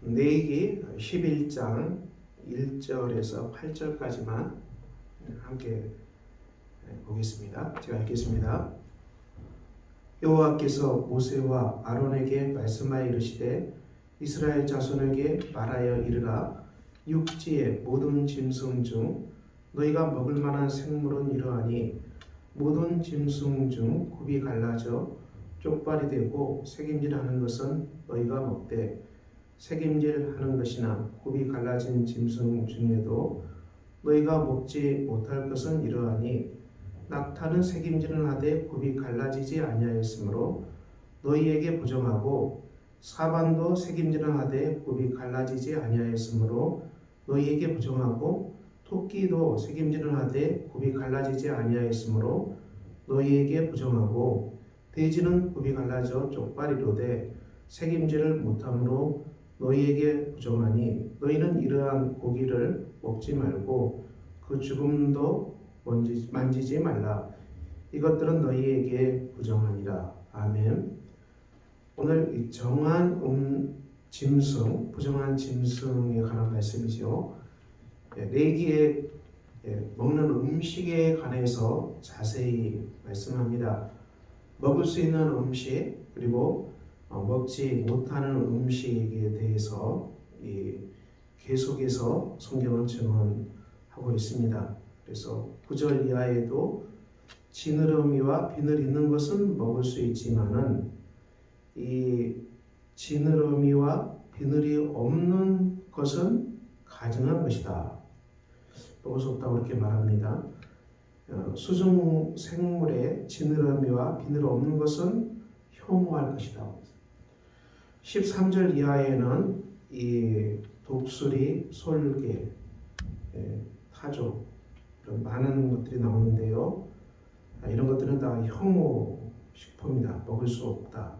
레위기 11장 1절에서 8절까지만 함께 보겠습니다. 제가 읽겠습니다. 여호와께서 모세와 아론에게 말씀하여 이르시되 이스라엘 자손에게 말하여 이르라. 육지의 모든 짐승 중 너희가 먹을 만한 생물은 이러하니 모든 짐승 중 굽이 갈라져 쪽발이 되고 새김질하는 것은 너희가 먹되 새김질하는 것이나 굽이 갈라진 짐승 중에도 너희가 먹지 못할 것은 이러하니 낙타는 새김질은 하되 굽이 갈라지지 아니하였으므로 너희에게 부정하고 사반도 새김질은 하되 굽이 갈라지지 아니하였으므로 너희에게 부정하고 토끼도 새김질은 하되 굽이 갈라지지 아니하였으므로 너희에게 부정하고 돼지는 굽이 갈라져 쪽발이로되 새김질을 못함으로 너희에게 부정하니 너희는 이러한 고기를 먹지 말고 그 죽음도 만지지 말라. 이것들은 너희에게 부정하니라. 아멘. 오늘 이 정한 짐승, 부정한 짐승에 관한 말씀이죠. 레위기에 먹는 음식에 관해서 자세히 말씀합니다. 먹을 수 있는 음식 그리고 먹지 못하는 음식에 대해서 계속해서 성경은 증언하고 있습니다. 그래서 9절 이하에도 지느러미와 비늘 있는 것은 먹을 수 있지만은 이 지느러미와 비늘이 없는 것은 가증한 것이다. 먹을 수 없다고 그렇게 말합니다. 수중 생물에 지느러미와 비늘 없는 것은 혐오할 것이다. 13절 이하에는 이 독수리, 솔개, 타조 이런 많은 것들이 나오는데요. 이런 것들은 다 혐오 식품이다. 먹을 수 없다.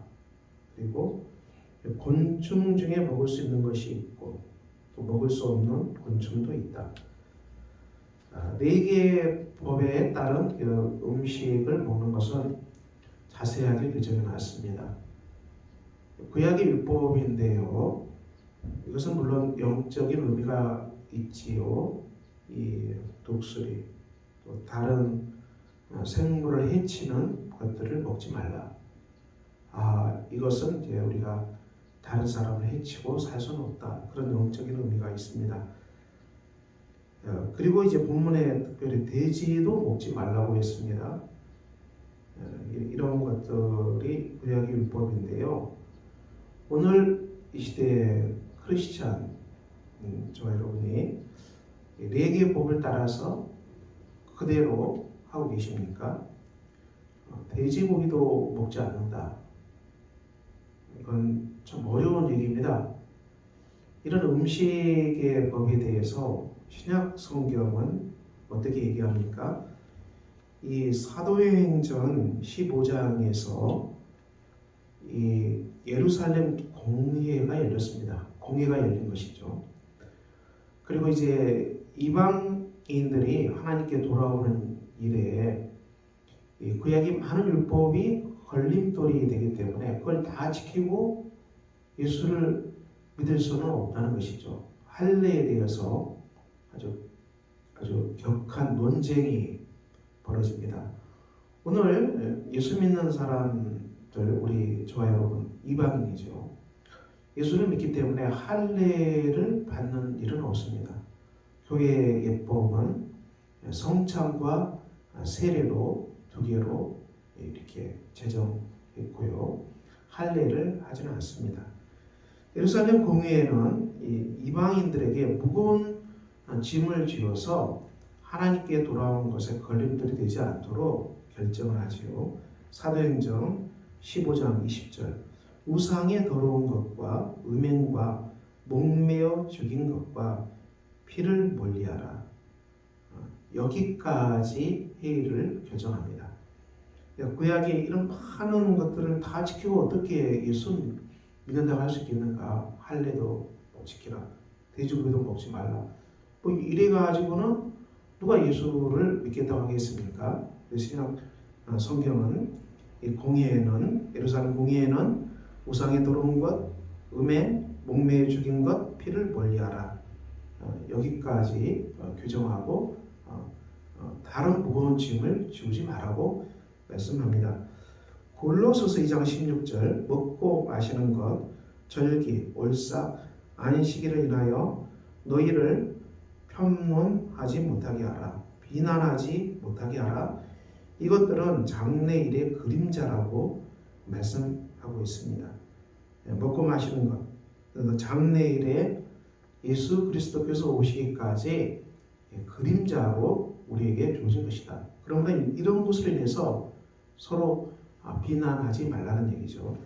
그리고 곤충 중에 먹을 수 있는 것이 있고 또 먹을 수 없는 곤충도 있다. 레위기의 법에 따른 음식을 먹는 것은 자세하게 규정해 놨습니다. 구약의 율법인데요. 이것은 물론 영적인 의미가 있지요. 이 독수리 또 다른 생물을 해치는 것들을 먹지 말라. 이것은 이제 우리가 다른 사람을 해치고 살 수는 없다. 그런 영적인 의미가 있습니다. 그리고 이제 본문에 특별히 돼지도 먹지 말라고 했습니다. 이런 것들이 구약의 율법인데요. 오늘 이 시대의 크리스찬 저와 여러분이 레위기의 법을 따라서 그대로 하고 계십니까? 돼지고기도 먹지 않는다. 이건 참 어려운 얘기입니다. 이런 음식의 법에 대해서 신약 성경은 어떻게 얘기합니까? 이 사도행전 15장에서 이 예루살렘 공회가 열렸습니다. 공회가 열린 것이죠. 그리고 이제 이방인들이 하나님께 돌아오는 일에 구약의 많은 율법이 걸림돌이 되기 때문에 그걸 다 지키고 예수를 믿을 수는 없다는 것이죠. 할례에 대해서 아주 격한 논쟁이 벌어집니다. 오늘 예수 믿는 사람들, 저와 여러분 이방인이죠. 예수를 믿기 때문에 할례를 받는 일은 없습니다. 교회의 예법은 성찬과 세례로 두 개로 이렇게 제정했고요. 할례를 하지는 않습니다. 예루살렘 공회에는 이방인들에게 무거운 짐을 쥐어서 하나님께 돌아온 것에 걸림돌이 되지 않도록 결정을 하지요. 사도행전 15장 20절 우상의 더러운 것과 음행과 목매어 죽인 것과 피를 멀리하라. 여기까지 회의를 결정합니다. 구약의 이런 많은 것들을 다 지키고 어떻게 예수 믿는다고 할 수 있겠는가? 할례도 지키라. 돼지고기도 먹지 말라. 이래가지고는 누가 예수를 믿겠다고 하겠습니까? 신약 성경은 이 공회에는 예루살렘 공회에는 우상의 더러운 것, 음행, 목매어 죽인 것 피를 멀리하라. 여기까지 규정하고 다른 무거운 짐을 지우지 말라고 말씀합니다. 골로새서 2장 16절 먹고 마시는 것, 절기, 올사, 안식일을 인하여 너희를 편론하지 못하게 하라. 비난하지 못하게 하라. 이것들은 장래일의 그림자라고 말씀하고 있습니다. 먹고 마시는 것, 장래일에 예수 그리스도께서 오시기까지 그림자로 우리에게 주어진 것이다. 그러면 이런 것으로 인해서 서로 비난하지 말라는 얘기죠.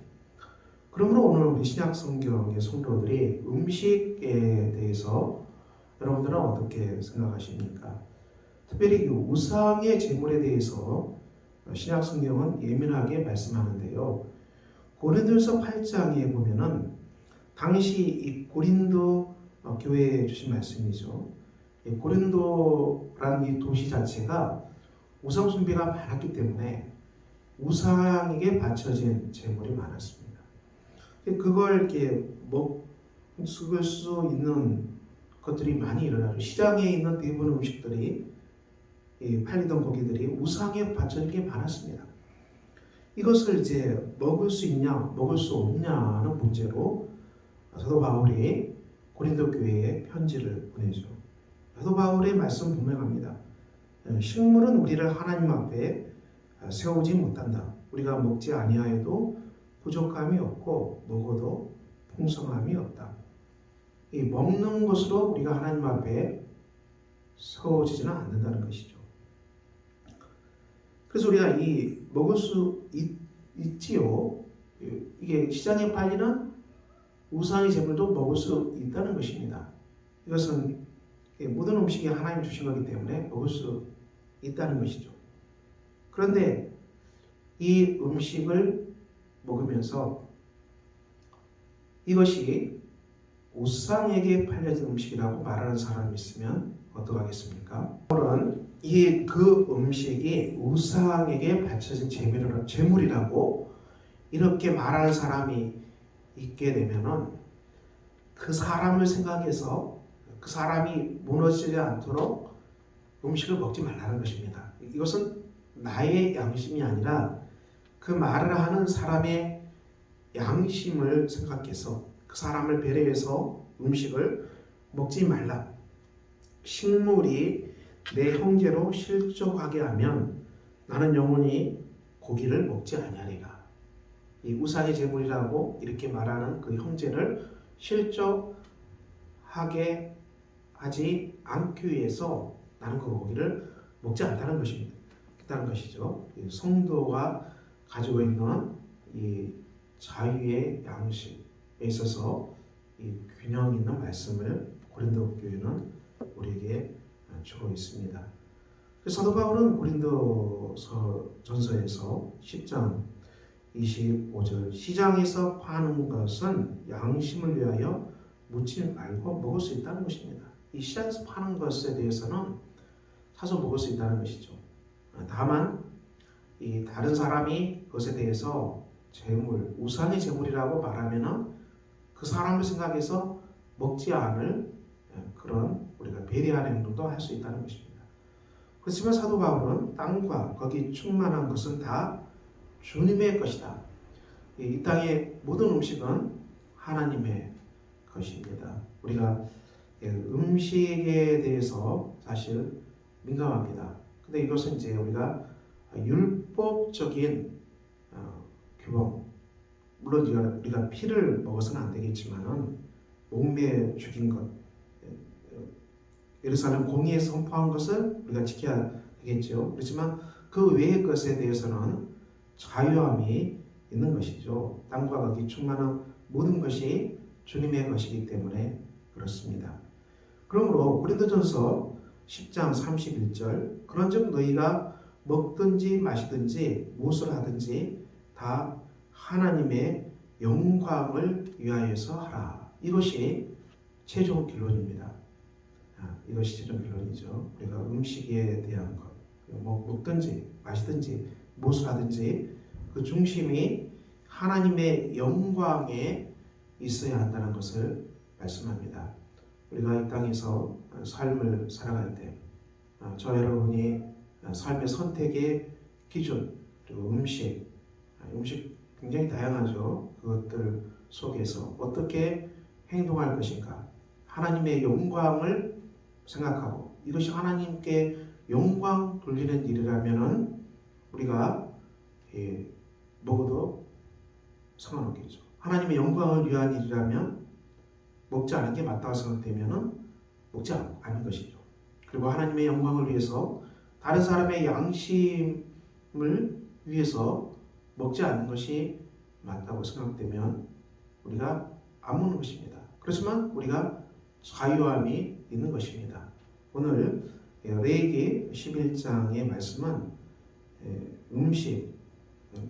그러므로 오늘 우리 신약 성경의 성도들이 음식에 대해서 여러분들은 어떻게 생각하십니까? 특별히 우상의 제물에 대해서 신약 성경은 예민하게 말씀하는데요. 고린도전서 8장에 보면은 당시 이 고린도 교회에 주신 말씀이죠. 고린도라는 이 도시 자체가 우상 숭배가 많았기 때문에 우상에게 바쳐진 제물이 많았습니다. 그걸 이렇게 먹을 수 있는 것들이 많이 일어나죠. 시장에 있는 대부분 음식들이 팔리던 고기들이 우상에 바쳐진 게 많았습니다. 이것을 이제 먹을 수 있냐, 먹을 수 없냐는 문제로 사도 바울이 고린도 교회에 편지를 보내죠. 사도 바울의 말씀 분명합니다. 식물은 우리를 하나님 앞에 세우지 못한다. 우리가 먹지 아니하여도 부족함이 없고 먹어도 풍성함이 없다. 이 먹는 것으로 우리가 하나님 앞에 세워지지는 않는다는 것이죠. 그래서 우리가 이 먹을 수 있지요. 이게 시장에 팔리는 우상의 제물도 먹을 수 있다는 것입니다. 이것은 모든 음식이 하나님 주신 거기 때문에 먹을 수 있다는 것이죠. 그런데 이 음식을 먹으면서 이것이 우상에게 팔려진 음식이라고 말하는 사람이 있으면 어떡하겠습니까? 바울은 그 음식이 우상에게 바쳐진 제물이라고 이렇게 말하는 사람이 있게 되면은 그 사람을 생각해서 그 사람이 무너지지 않도록 음식을 먹지 말라는 것입니다. 이것은 나의 양심이 아니라 그 말을 하는 사람의 양심을 생각해서 그 사람을 배려해서 음식을 먹지 말라. 식물이 내 형제로 실족하게 하면 나는 영원히 고기를 먹지 아니하리라. 이 우상의 제물이라고 이렇게 말하는 그 형제를 실족하게 하지 않기 위해서 나는 그 고기를 먹지 않다는 것입니다. 있다는 것이죠. 성도가 가지고 있는 이 자유의 양심에 있어서 이 균형 있는 말씀을 고린도 교회는 우리에게 주고 있습니다. 사도 바울은 고린도서 전서에서 10장 25절 시장에서 파는 것은 양심을 위하여 묻지 말고 먹을 수 있다는 것입니다. 이 시장에서 파는 것에 대해서는 사서 먹을 수 있다는 것이죠. 다만 이 다른 사람이 그것에 대해서 제물, 우상의 제물이라고 말하면은 그 사람을 생각해서 먹지 않을 그런 우리가 배려하는 행동도 할 수 있다는 것입니다. 그렇지만 사도 바울은 땅과 거기 충만한 것은 다 주님의 것이다. 이 땅의 모든 음식은 하나님의 것입니다. 우리가 음식에 대해서 사실 민감합니다. 근데 이것은 이제 우리가 율법적인 규범, 물론 우리가 피를 먹어서는 안 되겠지만은 목매어 죽인 것, 예루살렘 공의에 선포한 것을 우리가 지켜야 되겠죠. 그렇지만 그 외의 것에 대해서는 자유함이 있는 것이죠. 땅과 거기 충만한 모든 것이 주님의 것이기 때문에 그렇습니다. 그러므로 고린도전서 10장 31절 그런즉 너희가 먹든지 마시든지 무엇을 하든지 다 하나님의 영광을 위하여서 하라. 이것이 최종 결론입니다. 이것이 최종 결론이죠. 우리가 음식에 대한 것, 먹든지 마시든지 무엇을 하든지 그 중심이 하나님의 영광에 있어야 한다는 것을 말씀합니다. 우리가 이 땅에서 삶을 살아갈 때 저 여러분이 삶의 선택의 기준, 그리고 음식 굉장히 다양하죠. 그것들 속에서 어떻게 행동할 것인가, 하나님의 영광을 생각하고 이것이 하나님께 영광 돌리는 일이라면은 우리가 먹어도 상관없겠죠. 하나님의 영광을 위한 일이라면 먹지 않은 게 맞다고 생각되면은 먹지 않은 것이죠. 그리고 하나님의 영광을 위해서 다른 사람의 양심을 위해서 먹지 않는 것이 맞다고 생각되면 우리가 안 먹는 것입니다. 그렇지만 우리가 자유함이 있는 것입니다. 오늘 레위기 11장의 말씀은 음식,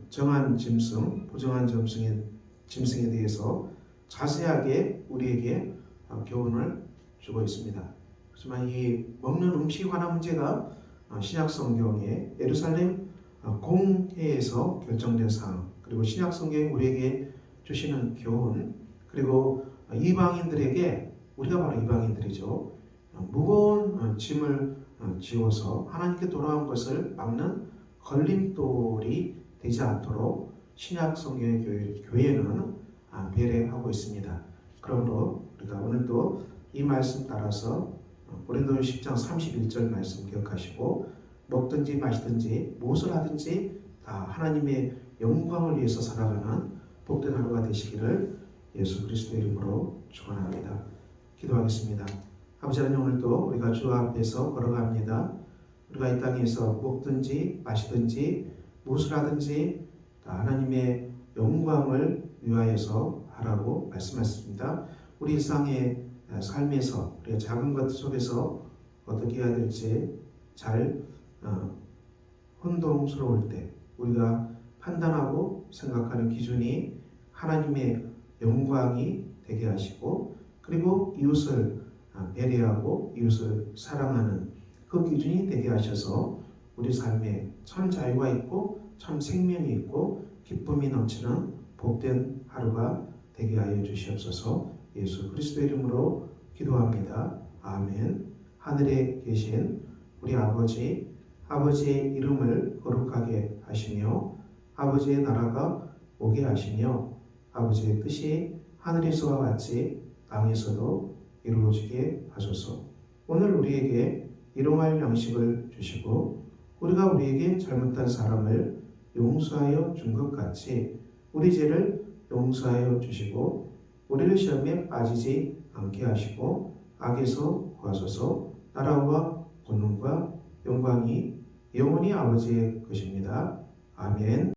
정한 짐승, 부정한 짐승에 대해서 자세하게 우리에게 교훈을 주고 있습니다. 하지만 이 먹는 음식에 관한 문제가 신약 성경의 예루살렘 공회에서 결정된 사항, 그리고 신약 성경이 우리에게 주시는 교훈, 그리고 이방인들에게, 우리가 바로 이방인들이죠, 무거운 짐을 지워서 하나님께 돌아온 것을 막는 걸림돌이 되지 않도록 신약 성경의 교회는 배려하고 있습니다. 그러므로 우리가 오늘도 이 말씀 따라서 고린도전서 10장 31절 말씀 기억하시고 먹든지 마시든지 무엇을 하든지 다 하나님의 영광을 위해서 살아가는 복된 하루가 되시기를 예수 그리스도의 이름으로 축원합니다. 기도하겠습니다. 아버지 하나님, 오늘도 우리가 주 앞에서 걸어갑니다. 우리가 이 땅에서 먹든지 마시든지 무엇을 하든지 다 하나님의 영광을 위하여서 하라고 말씀하셨습니다. 우리 일상의 삶에서 우리가 작은 것 속에서 어떻게 해야 될지 잘 혼동스러울 때 우리가 판단하고 생각하는 기준이 하나님의 영광이 되게 하시고, 그리고 이웃을 배려하고 이웃을 사랑하는 그 기준이 되게 하셔서 우리 삶에 참 자유가 있고 참 생명이 있고 기쁨이 넘치는 복된 하루가 되게 하여 주시옵소서. 예수 그리스도의 이름으로 기도합니다. 아멘. 하늘에 계신 우리 아버지의 이름을 거룩하게 하시며 아버지의 나라가 오게 하시며 아버지의 뜻이 하늘에서와 같이 땅에서도 이루어지게 하소서. 오늘 우리에게 일용할 양식을 주시고 우리가 우리에게 잘못한 사람을 용서하여 준 것 같이 우리 죄를 용서하여 주시고 우리를 시험에 빠지지 않게 하시고 악에서 구하소서. 나라와 권능과 영광이 영원히 아버지의 것입니다. 아멘.